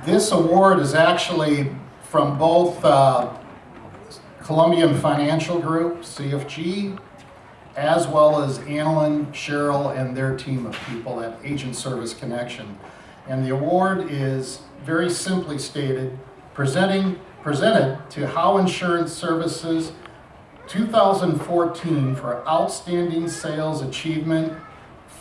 This award is actually from both Columbian Financial Group, CFG, as well as Annalyn, Cheryl, and their team of people at Agent Service Connection. And the award is very simply stated, presented to Howe Insurance Services 2014 for outstanding sales achievement,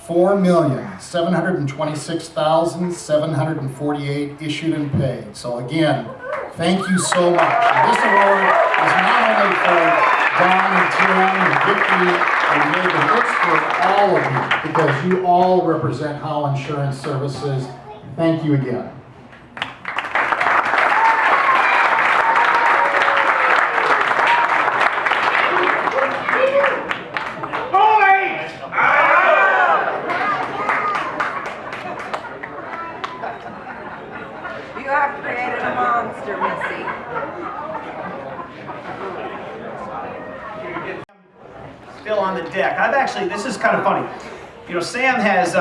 $4,726,748 issued and paid. So again, thank you so much. And this award is not only for Don and Tim and Vicki and Megan, it's for all of you because you all represent Howe Insurance Services. Thank you again. You have created a monster, Missy. Still on the deck. This is kind of funny. You know, Sam has,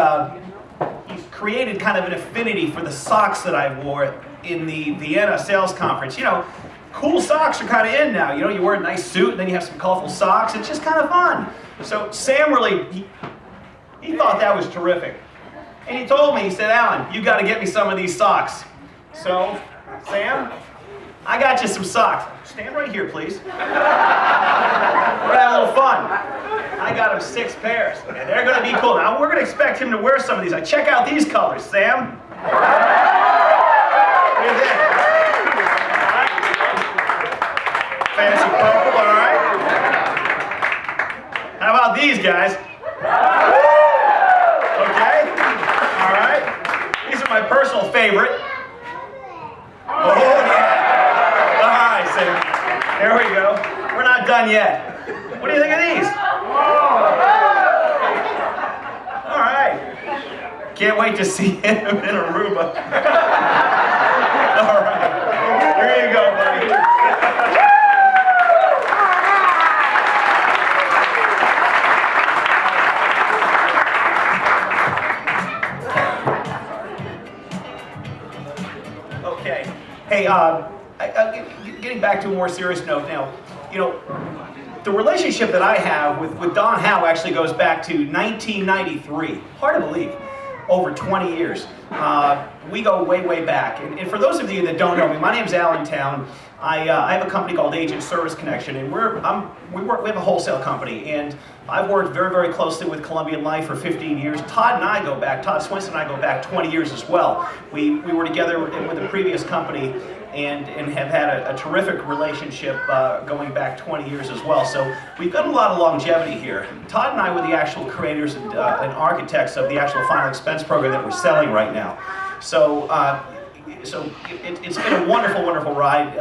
he's created kind of an affinity for the socks that I wore in the Vienna sales conference. You know, cool socks are kind of in now. You know, you wear a nice suit and then you have some colorful socks. It's just kind of fun. So Sam really, he thought that was terrific. And he told me, he said, Alan, you got to get me some of these socks. So, Sam, I got you some socks. Stand right here, please. We're gonna have a little fun. I got him 6 pairs, and they're gonna be cool. Now, we're gonna expect him to wear some of these. Check out these colors, Sam. What do you think? All right. Fancy purple, all right. How about these guys? Okay, all right. These are my personal favorite. Oh, yeah. All right, Sam. There we go. We're not done yet. What do you think of these? All right. Can't wait to see him in Aruba. All right. Here you go, buddy. Okay. Hey, getting back to a more serious note now, you know, the relationship that I have with Don Howe actually goes back to 1993. Hard to believe. Over 20 years. We go way, way back. And for those of you that don't know me, my name's Allentown. I have a company called Agent Service Connection, and we have a wholesale company, and I've worked very, very closely with Columbian Life for 15 years. Todd Swenson and I go back 20 years as well. We were together with a previous company and have had a terrific relationship going back 20 years as well. So we've got a lot of longevity here. Todd and I were the actual creators and architects of the actual final expense program that we're selling right now. So it's been a wonderful, wonderful ride.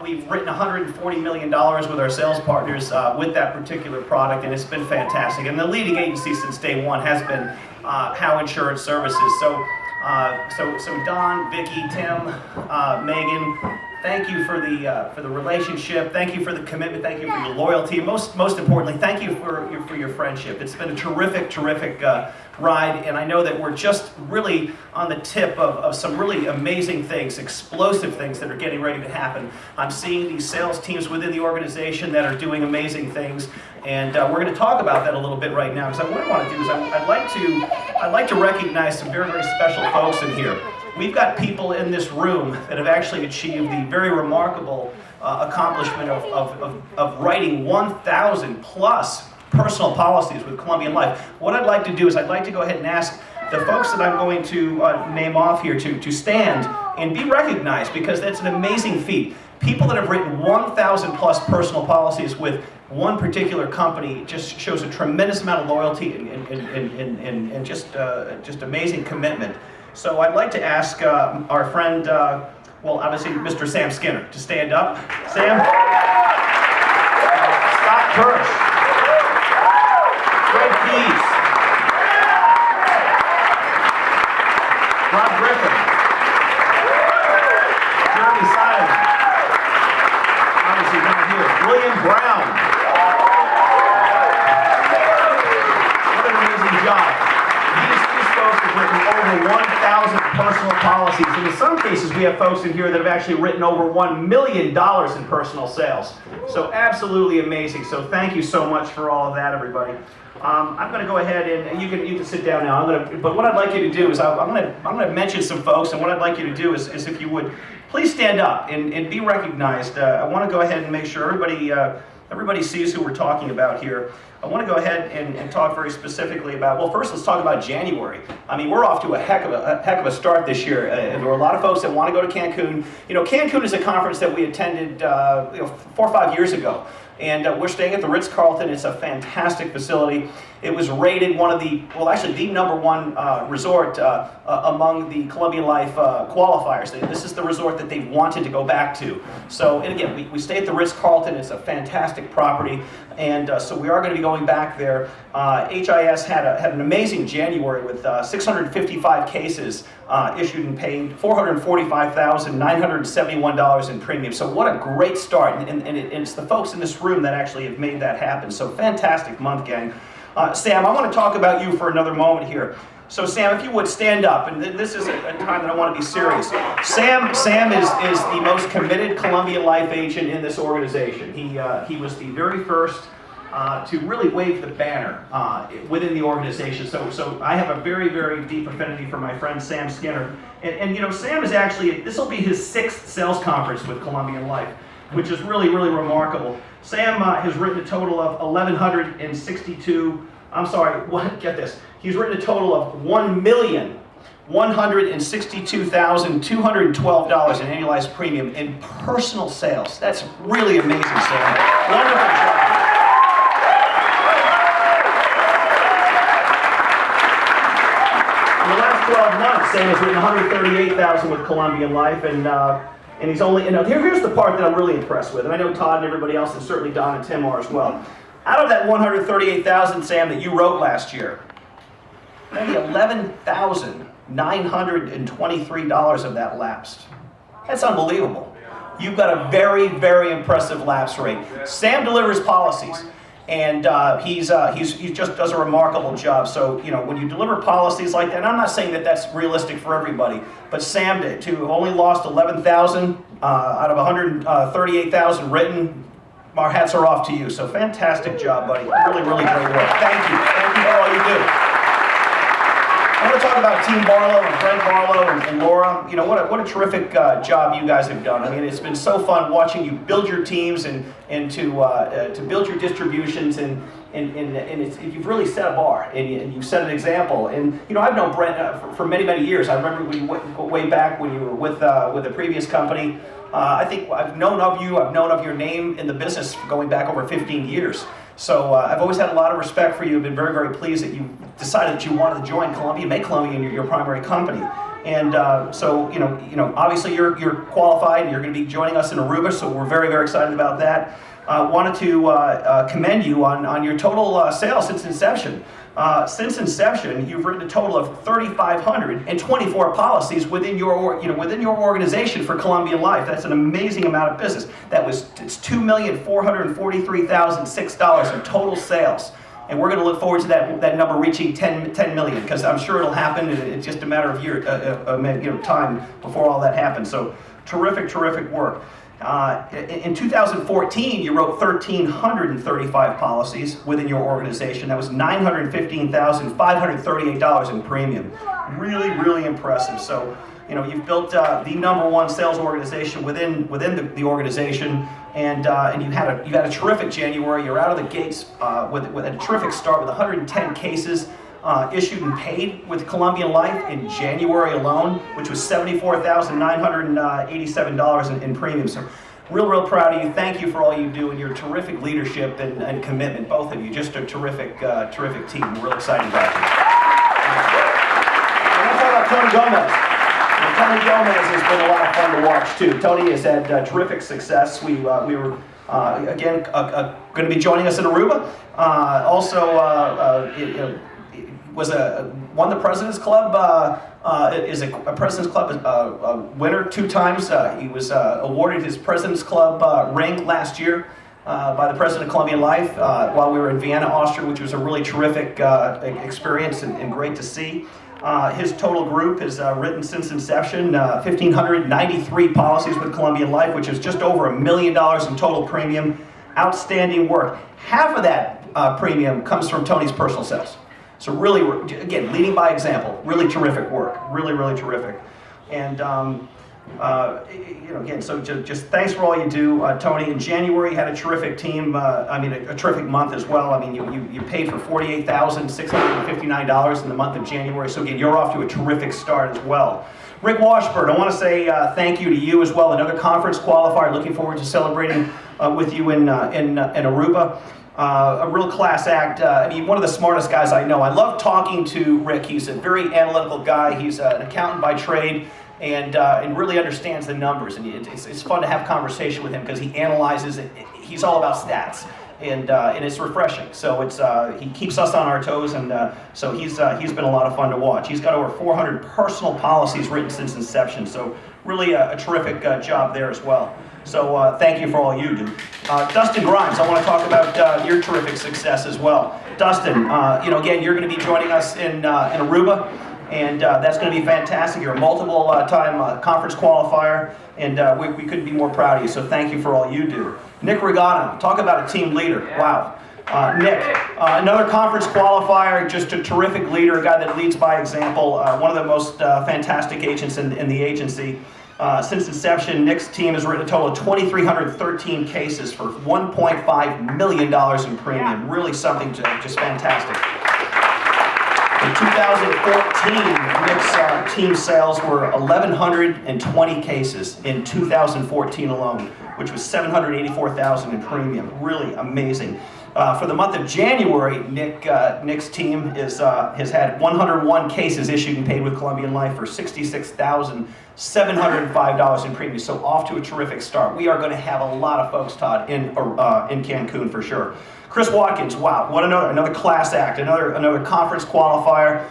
We've written $140 million with our sales partners with that particular product, and it's been fantastic. And the leading agency since day one has been Howe Insurance Services. So Don, Vicki, Tim, Megan, thank you for the relationship. Thank you for the commitment. Thank you for your loyalty. Most importantly, thank you for your friendship. It's been a terrific, terrific ride, and I know that we're just really on the tip of some really amazing things, explosive things that are getting ready to happen. I'm seeing these sales teams within the organization that are doing amazing things, and we're going to talk about that a little bit right now. Because what I want to do is I'd like to recognize some very, very special folks in here. We've got people in this room that have actually achieved the very remarkable accomplishment of writing 1,000 plus personal policies with Columbian Life. What I'd like to do is I'd like to go ahead and ask the folks that I'm going to name off here to stand and be recognized, because that's an amazing feat. People that have written 1,000 plus personal policies with one particular company just shows a tremendous amount of loyalty and just amazing commitment. So I'd like to ask our friend, well, obviously Mr. Sam Skinner, to stand up. Sam? Scott Kirsch. Fred Keys. Rob Griffin. Jeremy Simon. Obviously not here. William Brown. What an amazing job. These folks have written over 1,000 personal policies policies. And in some cases, we have folks in here that have actually written over $1 million in personal sales. So absolutely amazing. So thank you so much for all of that, everybody. I'm going to go ahead and you can sit down now. But what I'd like you to do is I'm going to mention some folks, and what I'd like you to do is if you would please stand up and be recognized. I want to go ahead and make sure everybody sees who we're talking about here. I want to go ahead and talk very specifically about, well, first let's talk about January. I mean, we're off to a heck of a start this year. There are a lot of folks that want to go to Cancun. You know, Cancun is a conference that we attended 4 or 5 years ago. And we're staying at the Ritz-Carlton. It's a fantastic facility. It was rated one of the, well, actually the #1 resort among the Colombian Life qualifiers. This is the resort that they wanted to go back to. So, and again, we stay at the Ritz-Carlton. It's a fantastic property. And so we are going to be going back there. HIS had an amazing January with 655 cases issued and paid, $445,971 in premium. So what a great start. And it's the folks in this room that actually have made that happen. So fantastic month, gang. Sam, I want to talk about you for another moment here. So Sam, if you would stand up, and this is a time that I want to be serious. Sam is the most committed Colombian Life agent in this organization. He was the very first to really wave the banner within the organization. So I have a very, very deep affinity for my friend Sam Skinner. And you know, Sam is actually, this will be his 6th sales conference with Colombian Life, which is really, really remarkable. Sam has written a total of 1,162, get this, he's written a total of $1,162,212 in annualized premium in personal sales. That's really amazing, Sam. Wonderful job. In the last 12 months, Sam has written $138,000 with Colombian Life, and he's only, here's the part that I'm really impressed with, and I know Todd and everybody else, and certainly Don and Tim are as well. Out of that $138,000, Sam, that you wrote last year, only $11,923 of that lapsed. That's unbelievable. You've got a very, very impressive lapse rate. Sam delivers policies, and he just does a remarkable job. So, you know, when you deliver policies like that, and I'm not saying that that's realistic for everybody, but Sam did, to have only lost 11,000 out of 138,000 written, our hats are off to you. So fantastic job, buddy. Really, really great work. Thank you. Thank you for all you do. I want to talk about Team Barlow and Brent Barlow and Laura. You know, what a terrific job you guys have done. I mean, it's been so fun watching you build your teams and to build your distributions, and you've really set a bar, and you've set an example. And you know, I've known Brent for many, many years. I remember way back when you were with a previous company. I think I've known of you. I've known of your name in the business going back over 15 years. So I've always had a lot of respect for you. I've been very, very pleased that you decided that you wanted to join Columbia, make Columbia your primary company. And so you know, obviously you're qualified, and you're going to be joining us in Aruba. So we're very, very excited about that. Wanted to commend you on your total sales since inception. Since inception, you've written a total of 3,524 policies within your organization for Colombian Life. That's an amazing amount of business. It's $2,443,006 in total sales, and we're going to look forward to that number reaching 10 million, because I'm sure it'll happen. It's just a matter of time before all that happens. So terrific, terrific work. In 2014, you wrote 1,335 policies within your organization. That was $915,538 in premium. Really, really impressive. So, you know, you've built the #1 sales organization within the organization, and you had a terrific January. You're out of the gates with a terrific start with 110 cases. Issued and paid with Colombian Life in January alone, which was $74,987 in premium. So real proud of you. Thank you for all you do and your terrific leadership and commitment, both of you. Just a terrific team. We're real excited about you. I want to talk about Tony Gomez. Tony Gomez has been a lot of fun to watch too. Tony has had terrific success. We were again going to be joining us in Aruba. Won the President's Club, is a President's Club winner 2 times. He was awarded his President's Club ring last year by the President of Colombian Life while we were in Vienna, Austria, which was a really terrific experience and great to see. His total group has written since inception 1,593 policies with Columbian Life, which is just over $1 million in total premium. Outstanding work. Half of that premium comes from Tony's personal sales. So really, again, leading by example. Really terrific work. Really, really terrific. And again, so just thanks for all you do, Tony. In January, you had a terrific team. A terrific month as well. I mean, you paid for $48,659 in the month of January. So again, you're off to a terrific start as well. Rick Washburn, I want to say thank you to you as well. Another conference qualifier. Looking forward to celebrating with you in Aruba. A real class act. One of the smartest guys I know. I love talking to Rick. He's a very analytical guy. He's an accountant by trade. And really understands the numbers, and it's fun to have conversation with him because he analyzes it. He's all about stats, and it's refreshing. So he keeps us on our toes, and so he's been a lot of fun to watch. He's got over 400 personal policies written since inception. So really a terrific job there as well. So thank you for all you do. Dustin Grimes, I want to talk about your terrific success as well. Dustin, again, you're going to be joining us in Aruba. And that's going to be fantastic. You're a multiple-time conference qualifier, and we couldn't be more proud of you, so thank you for all you do. Nick Regano, talk about a team leader. Wow. Nick, another conference qualifier, just a terrific leader, a guy that leads by example, one of the most fantastic agents in the agency. Since inception, Nick's team has written a total of 2,313 cases for $1.5 million in premium. Really something just fantastic. In 2014, Nick's team sales were 1,120 cases in 2014 alone, which was $784,000 in premium. Really amazing. For the month of January, Nick's team has had 101 cases issued and paid with Columbian Life for $66,705 in premium. So off to a terrific start. We are going to have a lot of folks, Todd, in Cancun for sure. Chris Watkins, wow, what another class act, another conference qualifier,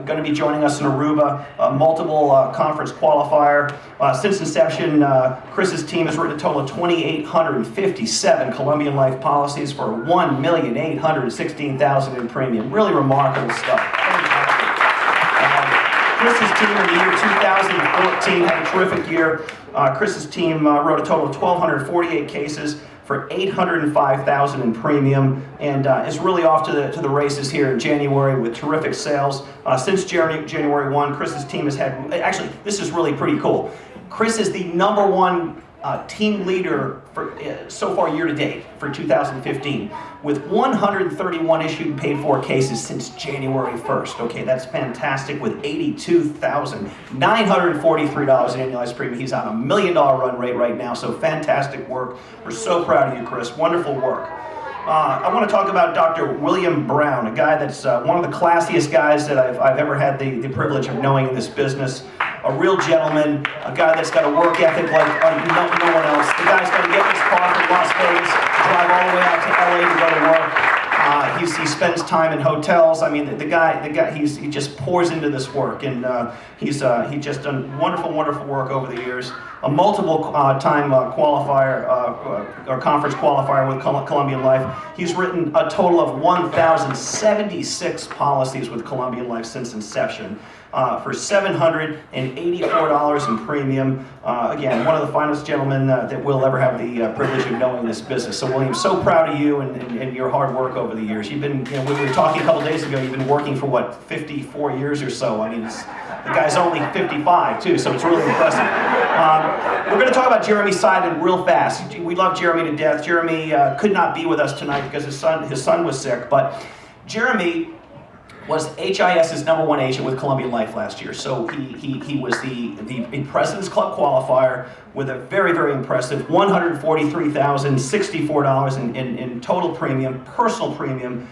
going to be joining us in Aruba, multiple conference qualifier. Since inception, Chris's team has written a total of 2,857 Columbian Life policies for $1,816,000 in premium. Really remarkable stuff. Chris's team in the year 2014 had a terrific year. Chris's team wrote a total of 1,248 cases for $805,000 in premium, and is really off to the races here in January with terrific sales. Since January 1, Chris's team has had, actually, this is really pretty cool. Chris is the #1 team leader for so far year to date for 2015, with 131 issued and paid for cases since January 1st. Okay, that's fantastic, with $82,943 in annualized premium. He's on a $1 million run rate right now, so fantastic work. We're so proud of you, Chris. Wonderful work. I want to talk about Dr. William Brown, a guy that's one of the classiest guys that I've ever had the privilege of knowing in this business. A real gentleman, a guy that's got a work ethic like no one else. The guy's going to get his car from Las Vegas, drive all the way out to LA to go to work. He spends time in hotels. I mean, the guy, he just pours into this work, and he's just done wonderful work over the years. A multiple-time qualifier or conference qualifier with Columbian Life. He's written a total of 1,076 policies with Columbian Life since inception. For $784 in premium. Again, one of the finest gentlemen that we'll ever have the privilege of knowing in this business. So William, so proud of you and your hard work over the years. You've been, we were talking a couple days ago, you've been working for what, 54 years or so. I mean, the guy's only 55 too, so it's really impressive. We're going to talk about Jeremy Simon real fast. We love Jeremy to death. Jeremy could not be with us tonight because his son was sick, but Jeremy was HIS's #1 agent with Columbian Life last year. So he was the President's Club qualifier with a very, very impressive $143,064 in total premium, personal premium.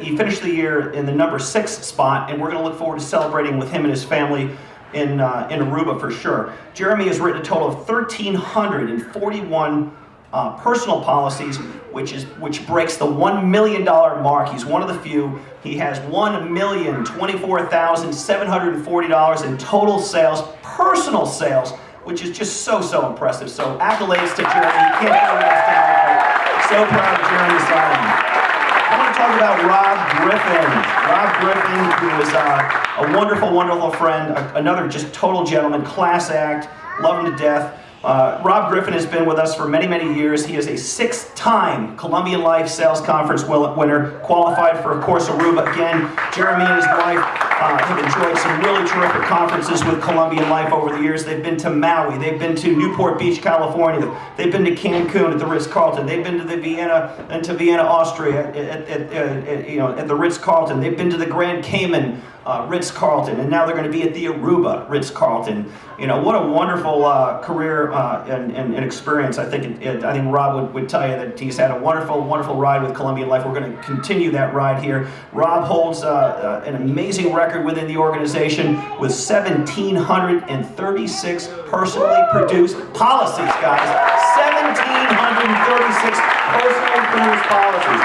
He finished the year in the #6 spot, and we're going to look forward to celebrating with him and his family in Aruba for sure. Jeremy has written a total of 1,341 personal policies, which breaks the $1 million mark. He's one of the few. He has $1,024,740 in total sales, personal sales, which is just so impressive. So accolades to Jeremy. You can't put us down. So proud of Jeremy Simon. I want to talk about Rob Griffin. Rob Griffin, who is a wonderful, wonderful friend, another just total gentleman, class act, love him to death. Rob Griffin has been with us for many, many years. He is a 6-time Columbian Life Sales Conference winner, qualified for, of course, Aruba. Again, Jeremy and his wife have enjoyed some really terrific conferences with Columbian Life over the years. They've been to Maui. They've been to Newport Beach, California. They've been to Cancun at the Ritz-Carlton. They've been to Vienna, Austria at the Ritz-Carlton. They've been to the Grand Cayman Ritz-Carlton, and now they're going to be at the Aruba Ritz-Carlton. You know, what a wonderful career and experience. I think Rob would tell you that he's had a wonderful, wonderful ride with Columbian Life. We're going to continue that ride here. Rob holds an amazing record within the organization with 1,736 personally produced policies, guys. 1,736 personally produced policies.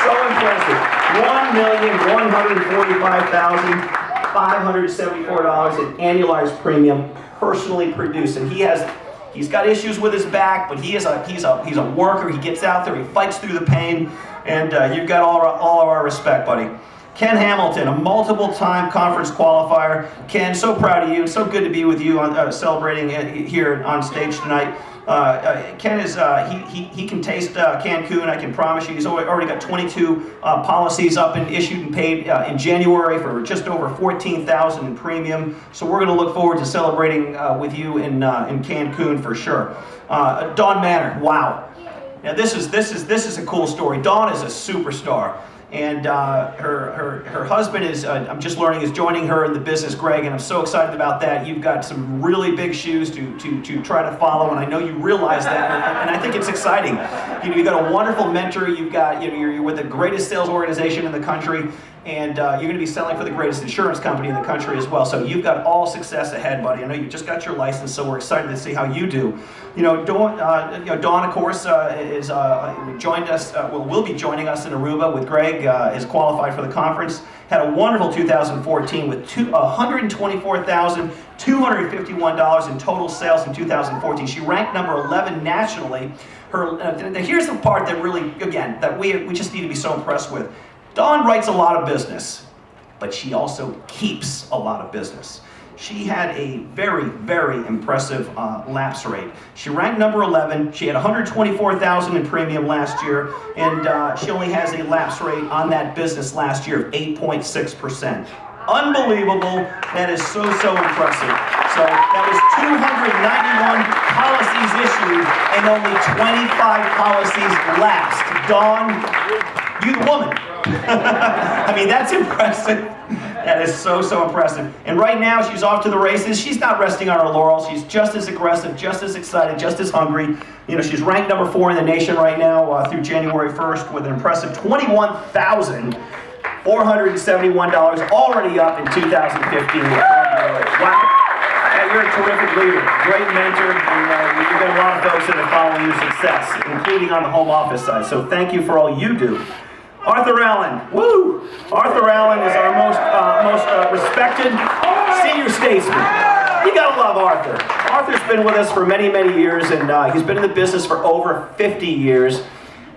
So impressive. $1,145,574 in annualized premium personally produced, and he's got issues with his back, but he's a worker. He gets out there, he fights through the pain, and you've got all of our respect, buddy. Ken Hamilton, a multiple-time conference qualifier. Ken, so proud of you. So good to be with you on celebrating here on stage tonight. Ken is he can taste Cancun. I can promise you. He's already got 22 policies up and issued and paid in January for just over $14,000 in premium. So we're going to look forward to celebrating with you in Cancun for sure. Dawn Manor, wow. Now this is a cool story. Dawn is a superstar. And her husband is, I'm just learning, is joining her in the business, Greg, and I'm so excited about that. You've got some really big shoes to try to follow, and I know you realize that, and I think it's exciting. You've got a wonderful mentor. You're with the greatest sales organization in the country, and you're going to be selling for the greatest insurance company in the country as well. So you've got all success ahead, buddy. I know you just got your license, so we're excited to see how you do. Dawn, of course, joined us. Will be joining us in Aruba with Greg. Is qualified for the conference. Had a wonderful 2014 with $124,251 in total sales in 2014. She ranked number 11 nationally. Here's the part that really, again, that we just need to be so impressed with. Dawn writes a lot of business, but she also keeps a lot of business. She had a very, very impressive lapse rate. She ranked number 11. She had $124,000 in premium last year, and she only has a lapse rate on that business last year of 8.6%. Unbelievable. That is so impressive. So that was 291 policies issued and only 25 policies lapsed. Dawn, you the woman. I mean, that's impressive. That is so impressive. And right now, she's off to the races. She's not resting on her laurels. She's just as aggressive, just as excited, just as hungry. She's ranked number 4 in the nation right now through January 1st with an impressive $21,471 already up in 2015. Wow. You're a terrific leader, great mentor, and you've got a lot of folks that are following your success, including on the home office side. So thank you for all you do. Arthur Allen, woo! Arthur Allen is our most respected senior statesman. You gotta love Arthur. Arthur's been with us for many, many years, and he's been in the business for over 50 years.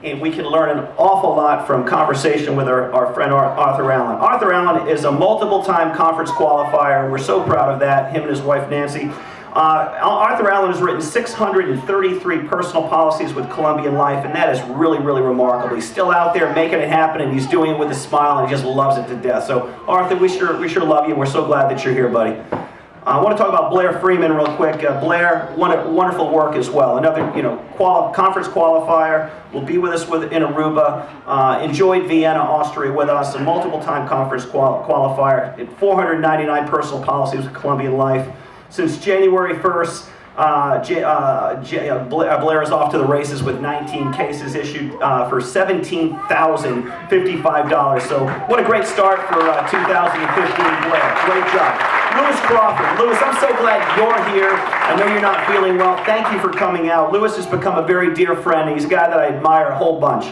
And we can learn an awful lot from conversation with our friend Arthur Allen. Arthur Allen is a multiple-time conference qualifier. We're so proud of that, him and his wife Nancy. Arthur Allen has written 633 personal policies with Columbian Life, and that is really, really remarkable. He's still out there making it happen, and he's doing it with a smile, and he just loves it to death. So, Arthur, we sure love you, and we're so glad that you're here, buddy. I want to talk about Blair Freeman real quick. Blair, wonderful work as well. Another, conference qualifier, will be with us in Aruba. Enjoyed Vienna, Austria with us. A multiple-time conference qualifier. 499 personal policies with Columbian Life. Since January 1st, Blair is off to the races with 19 cases issued for $17,055. So what a great start for 2015, Blair. Great job. Lewis Crawford. Lewis, I'm so glad you're here. I know you're not feeling well. Thank you for coming out. Lewis has become a very dear friend. He's a guy that I admire a whole bunch.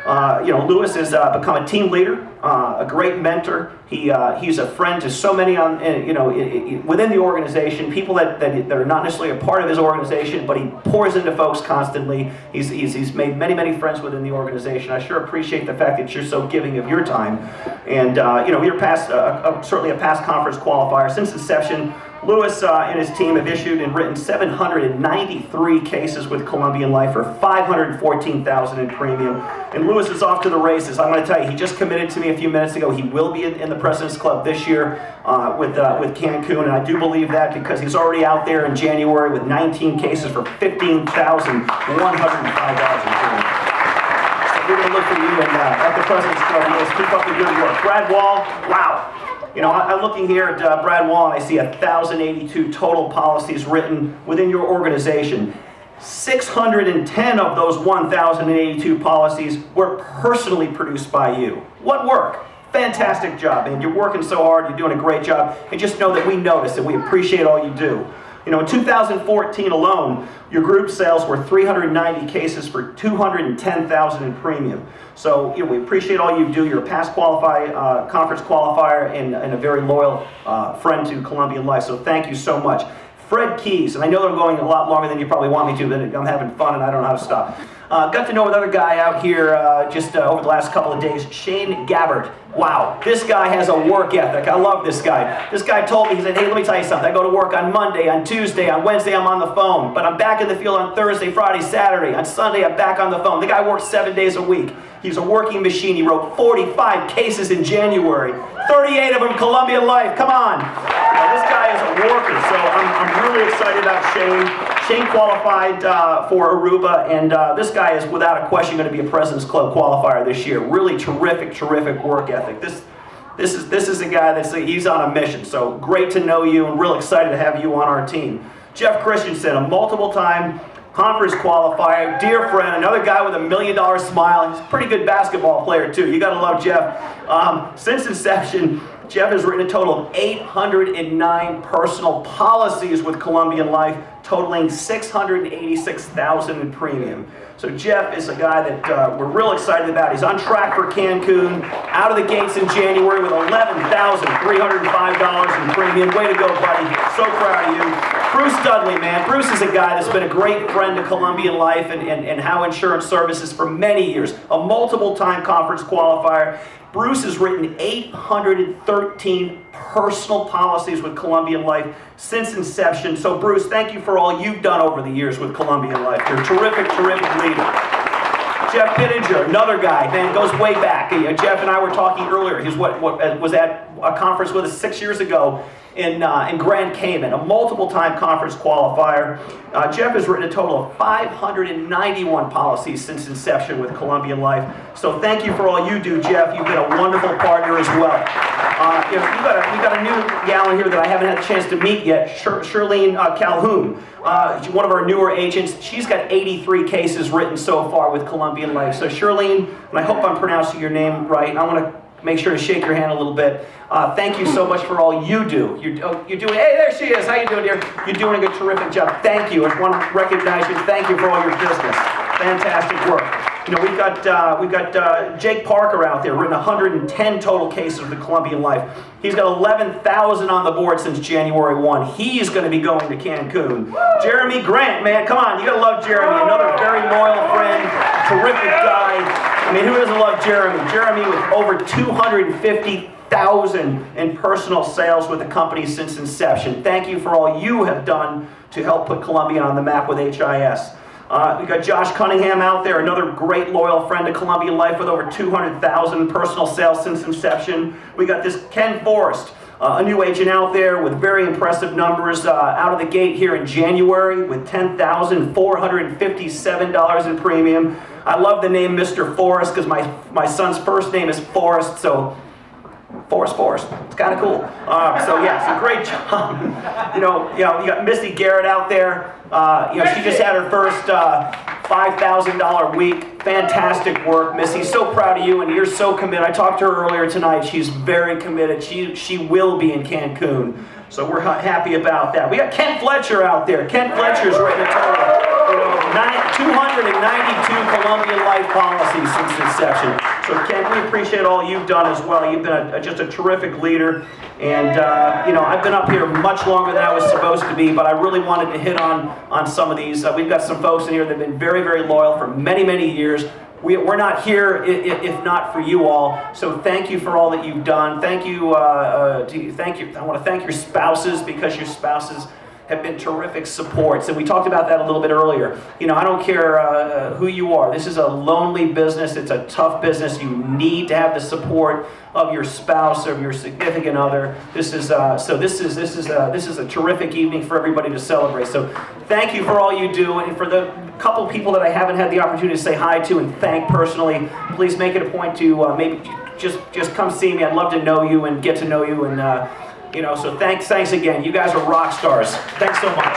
Lewis has become a team leader, a great mentor. He's a friend to so many within the organization, people that are not necessarily a part of his organization, but he pours into folks constantly. He's made many friends within the organization. I sure appreciate the fact that you're so giving of your time. And you're certainly a past conference qualifier. Since inception, Lewis and his team have issued and written 793 cases with Columbian Life for $514,000 in premium. And Lewis is off to the races. I'm going to tell you, he just committed to me a few minutes ago. He will be in the President's Club this year with Cancun, and I do believe that because he's already out there in January with 19 cases for $15,105 in premium. So we're going to look for you at the President's Club. Lewis, keep up the good work. Brad Wall, wow. I'm looking here at Brad Wall, and I see 1,082 total policies written within your organization. 610 of those 1,082 policies were personally produced by you. What work? Fantastic job, man. You're working so hard. You're doing a great job. And just know that we notice and we appreciate all you do. In 2014 alone, your group sales were 390 cases for $210,000 in premium. So we appreciate all you do. You're a past conference qualifier and a very loyal friend to Columbian Life. So thank you so much. Fred Keys, and I know that I'm going a lot longer than you probably want me to, but I'm having fun and I don't know how to stop. Got to know another guy out here over the last couple of days, Shane Gabbard. Wow, this guy has a work ethic. I love this guy. This guy told me, he said, hey, let me tell you something. I go to work on Monday, on Tuesday, on Wednesday I'm on the phone, but I'm back in the field on Thursday, Friday, Saturday. On Sunday I'm back on the phone. The guy works 7 days a week. He's a working machine. He wrote 45 cases in January, 38 of them Columbian Life. Come on. This guy is a worker, so I'm really excited about Shane. Shane qualified for Aruba, and this guy is without a question going to be a President's Club qualifier this year. Really terrific work ethic. This is a guy he's on a mission. So great to know you, and real excited to have you on our team. Jeff Christensen, a multiple-time conference qualifier, dear friend, another guy with $1 million smile. He's a pretty good basketball player too. You got to love Jeff. Since inception, Jeff has written a total of 809 personal policies with Columbian Life, totaling $686,000 in premium. So Jeff is a guy that we're real excited about. He's on track for Cancun, out of the gates in January with $11,305 in premium. Way to go, buddy. So proud of you. Bruce Dudley, man. Bruce is a guy that's been a great friend to Columbian Life and Howe Insurance Services for many years. A multiple-time conference qualifier. Bruce has written 813 personal policies with Columbian Life since inception. So Bruce, thank you for all you've done over the years with Columbian Life. You're a terrific leader. Jeff Pittenger, another guy, man, goes way back. Jeff and I were talking earlier. He was at a conference with us 6 years ago in Grand Cayman, a multiple-time conference qualifier. Jeff has written a total of 591 policies since inception with Columbian Life. So thank you for all you do, Jeff. You've been a wonderful partner as well. We've got a new gal in here that I haven't had a chance to meet yet, Shirlene Calhoun. She's one of our newer agents. She's got 83 cases written so far with Columbian Life. So Shirlene, and I hope I'm pronouncing your name right, I want to make sure to shake your hand a little bit. Thank you so much for all you do. You're doing, hey, there she is. How you doing, dear? You're doing a terrific job. Thank you. I want to recognize you. Thank you for all your business. Fantastic work. We've got Jake Parker out there, written 110 total cases with Columbian Life. He's got 11,000 on the board since January 1. He's going to be going to Cancun. Jeremy Grant, man, come on, you got to love Jeremy. Another very loyal friend, terrific guy. I mean, who doesn't love Jeremy? Jeremy with over 250,000 in personal sales with the company since inception. Thank you for all you have done to help put Columbian on the map with HIS. We got Josh Cunningham out there, another great loyal friend to Columbian Life with over 200,000 personal sales since inception. We got this Ken Forrest, a new agent out there with very impressive numbers out of the gate here in January with $10,457 in premium. I love the name Mr. Forrest because my son's first name is Forrest, so Forrest. It's kind of cool. So yeah, it's a great job. You got Missy Garrett out there. She just had her first $5,000 week. Fantastic work, Missy. So proud of you, and you're so committed. I talked to her earlier tonight. She's very committed. She will be in Cancun. So we're happy about that. We got Ken Fletcher out there. Ken Fletcher's written a total. 292 Colombian life policies since inception. So Ken, we appreciate all you've done as well. You've been just a terrific leader. And you know, I've been up here much longer than I was supposed to be, but I really wanted to hit on some of these. We've got some folks in here that have been very, very loyal for many, many years. We're not here if not for you all. So thank you for all that you've done. Thank you. Thank you. I want to thank your spouses, because your spouses have been terrific supports, and we talked about that a little bit earlier. You know, I don't care who you are. This is a lonely business. It's a tough business. You need to have the support of your spouse or of your significant other. This is a terrific evening for everybody to celebrate. So thank you for all you do, and for the couple people that I haven't had the opportunity to say hi to and thank personally, please make it a point to maybe just come see me. I'd love to know you and get to know you, and you know, so thanks again. You guys are rock stars. Thanks so much.